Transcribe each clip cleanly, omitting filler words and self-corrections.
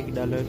$1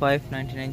$5.99،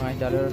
$5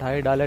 $2.5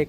1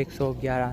111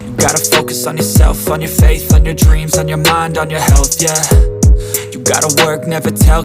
You gotta focus on yourself, on your faith, on your dreams, on your mind, on your health, yeah. You gotta work, never tell